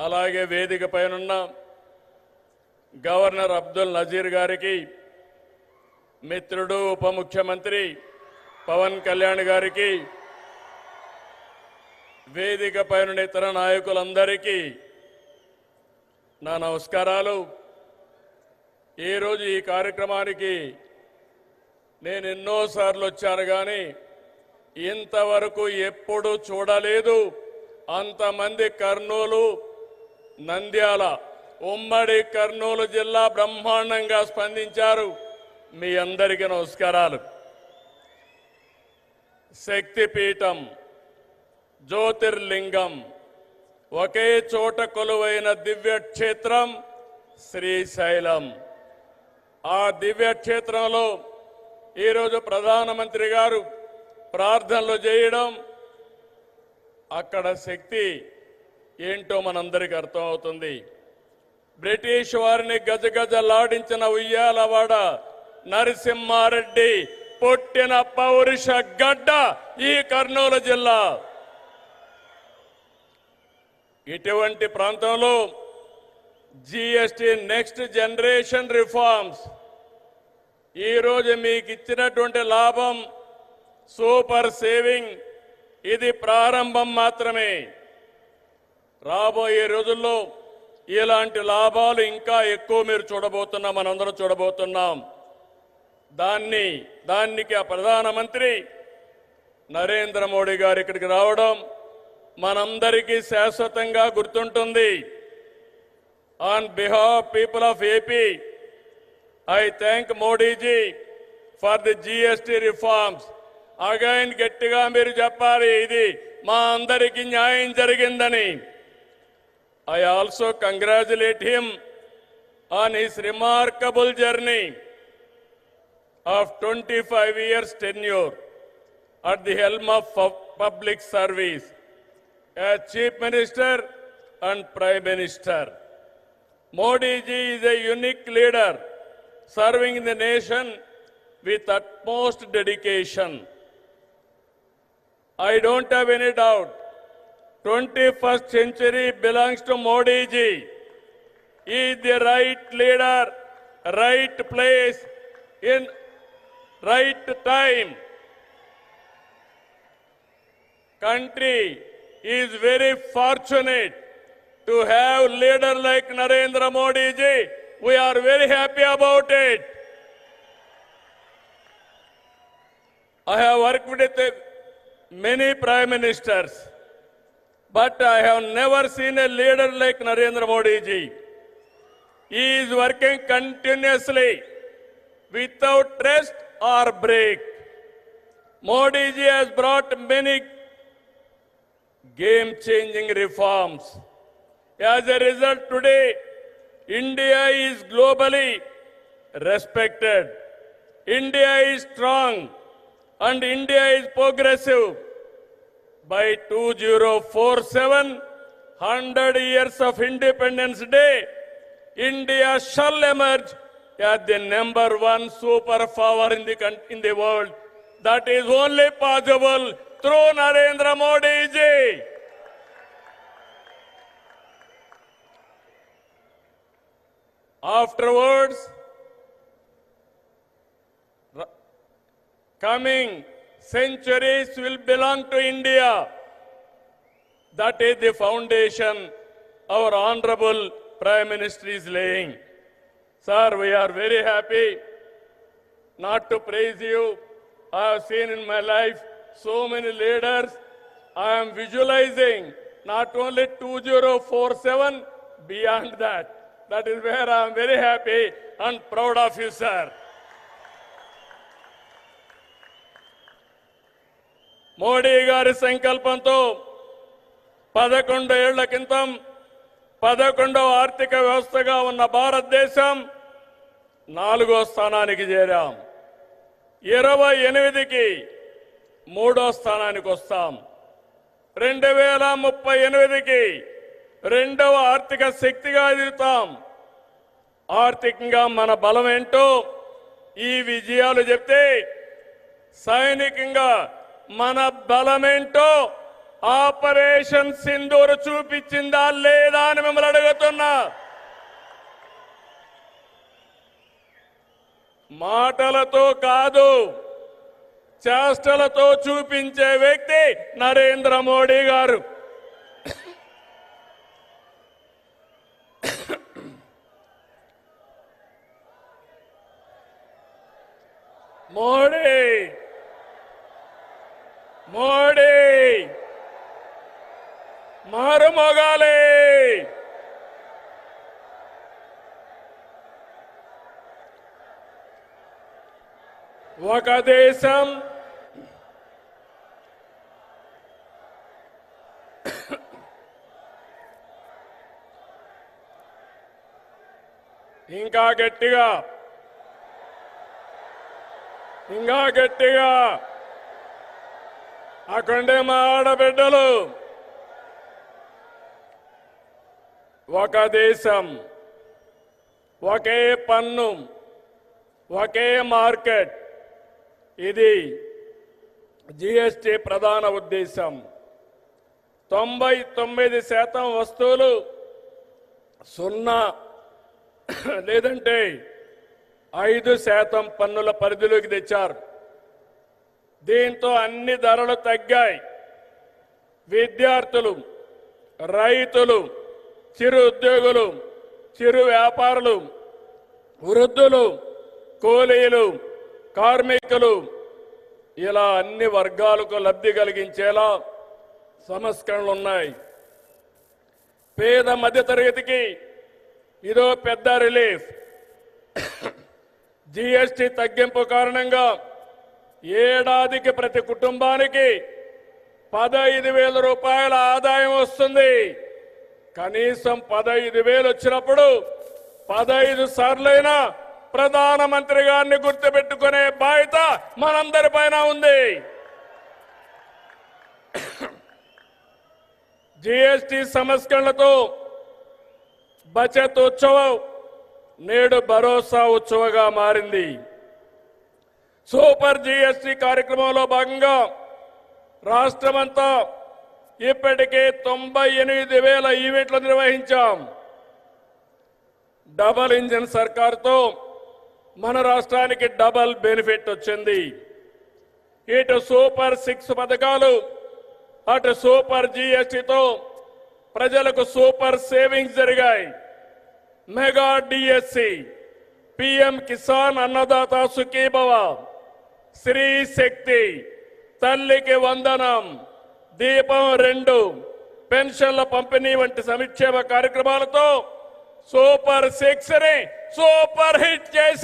అలాగే వేదిక పైనున్న గవర్నర్ అబ్దుల్ నజీర్ గారికి, మిత్రుడు ఉప ముఖ్యమంత్రి పవన్ కళ్యాణ్ గారికి, వేదిక పైన ఇతర నాయకులందరికీ నా నమస్కారాలు. ఈరోజు ఈ కార్యక్రమానికి నేను ఎన్నోసార్లు వచ్చాను కానీ ఇంతవరకు ఎప్పుడు చూడలేదు. అంతమంది కర్నూలు, నంద్యాల, ఉమ్మడి కర్నూలు జిల్లా బ్రహ్మాండంగా స్పందించారు. మీ అందరికీ నమస్కారాలు. శక్తిపీఠం, జ్యోతిర్లింగం, ఒకే చోట కొలువైన దివ్యక్షేత్రం శ్రీశైలం. ఆ దివ్యక్షేత్రంలో ఈరోజు ప్రధానమంత్రి గారు ప్రార్థనలు చేయడం, అక్కడ శక్తి ఏంటో మనందరికీ అర్థమవుతుంది. బ్రిటిష్ వారిని గజగజలాడించిన ఉయ్యాలవాడ నరసింహారెడ్డి పుట్టిన పౌరుష గడ్డ ఈ కర్నూలు జిల్లా. ఇటువంటి ప్రాంతంలో జీఎస్టీ నెక్స్ట్ జనరేషన్ రిఫార్మ్స్ ఈరోజు మీకు ఇచ్చినటువంటి లాభం సూపర్ సేవింగ్, ఇది ప్రారంభం మాత్రమే. రాబోయే రోజుల్లో ఇలాంటి లాభాలు ఇంకా ఎక్కువ మీరు చూడబోతున్నాం, మనందరం చూడబోతున్నాం. దానికి ఆ ప్రధానమంత్రి నరేంద్ర మోడీ గారు ఇక్కడికి రావడం మనందరికీ శాశ్వతంగా గుర్తుంటుంది. On behalf people of AP, I thank Modi ji for the GST reforms. Again గట్టిగా మీరు చెప్పాలి, ఇది మా అందరికీ న్యాయం జరిగిందని. I also congratulate him on his remarkable journey of 25 years tenure at the helm of public service as Chief Minister and Prime Minister. Modi ji is a unique leader serving the nation with utmost dedication. I don't have any doubt, 21st century belongs to Modi ji. He is the right leader, right place, in right time. Country is very fortunate to have leader like Narendra Modi ji. We are very happy about it. I have worked with many prime ministers, but I have never seen a leader like Narendra Modi ji. He is working continuously without rest or break. Modi ji has brought many game-changing reforms. As a result, today, India is globally respected. India is strong and India is progressive. By 2047, 100 years of Independence Day, India shall emerge as the #1 superpower in the world. That is only possible through Narendra Modi ji. Afterwards, coming centuries will belong to India. That is the foundation our Honorable Prime Minister is laying. Sir, we are very happy not to praise you. I have seen in my life so many leaders. I am visualizing not only 2047, beyond that. That is where I am very happy and proud of you, sir. Modi గారి సంకల్పంతో 11 ఏళ్ల క్రితం 11వ ఆర్థిక వ్యవస్థగా ఉన్న భారతదేశం 4వ స్థానానికి చేరాం. 28కి 3వ స్థానానికి వస్తాం. 2038కి 2వ ఆర్థిక శక్తిగా ఎదుగుతాం. ఆర్థికంగా మన బలం ఏంటో ఈ విజయాలు చెప్తే, సైనికంగా మన బలమేంటో ఆపరేషన్ సింధూర్ చూపించిందా లేదా అని మిమ్మల్ని అడుగుతున్నా. మాటలతో కాదు, చేష్టలతో చూపించే వ్యక్తి నరేంద్ర మోడీ గారు. మోడీ మోడీ మారుమోగాలి. ఒక దేశం ఇంకా గట్టిగా అక్కడే మా ఆడబిడ్డలు. ఒక దేశం, ఒకే పన్ను, ఒకే మార్కెట్, ఇది జీఎస్టీ ప్రధాన ఉద్దేశం. 99% వస్తువులు సున్నా లేదంటే 5% పన్నుల పరిధిలోకి తెచ్చారు. దీంతో అన్ని ధరలు తగ్గాయి. విద్యార్థులు, రైతులు, చిరు ఉద్యోగులు, చిరు వ్యాపారులు, వృద్ధులు, కూలీలు, కార్మికులు, ఇలా అన్ని వర్గాలకు లబ్ధి కలిగించేలా సంస్కరణలు ఉన్నాయి. పేద మధ్యతరగతికి ఇదో పెద్ద రిలీఫ్. జీఎస్టీ తగ్గింపు కారణంగా ఏడాదికి ప్రతి కుటుంబానికి 15,000 రూపాయల ఆదాయం వస్తుంది. కనీసం 15,000 వచ్చినప్పుడు 15 సార్లైనా ప్రధానమంత్రి గారిని గుర్తుపెట్టుకునే బాధ్యత మనందరిపైన ఉంది. జీఎస్టీ సంస్కరణలతో బచత్ ఉత్సవం నేడు భరోసా ఉత్సవంగా మారింది. సూపర్ జీఎస్టీ కార్యక్రమంలో భాగంగా రాష్ట్రమంతా ఇప్పటికే 98,000 ఈవెంట్లు నిర్వహించాం. డబల్ ఇంజిన్ సర్కార్తో మన రాష్ట్రానికి డబల్ బెనిఫిట్ వచ్చింది. ఇటు సూపర్ 6 పథకాలు, అటు సూపర్ జీఎస్టీతో ప్రజలకు సూపర్ సేవింగ్స్ జరిగాయి. Mega DSC, PM Kisan Annadata Sukhibhava, Shri శక్తి, తల్లికి వందనం, దీపం 2, పెన్షన్ల పంపిణీ వంటి సంక్షేమ కార్యక్రమాలతో సూపర్ 6ని సూపర్ హిట్ చేశారు.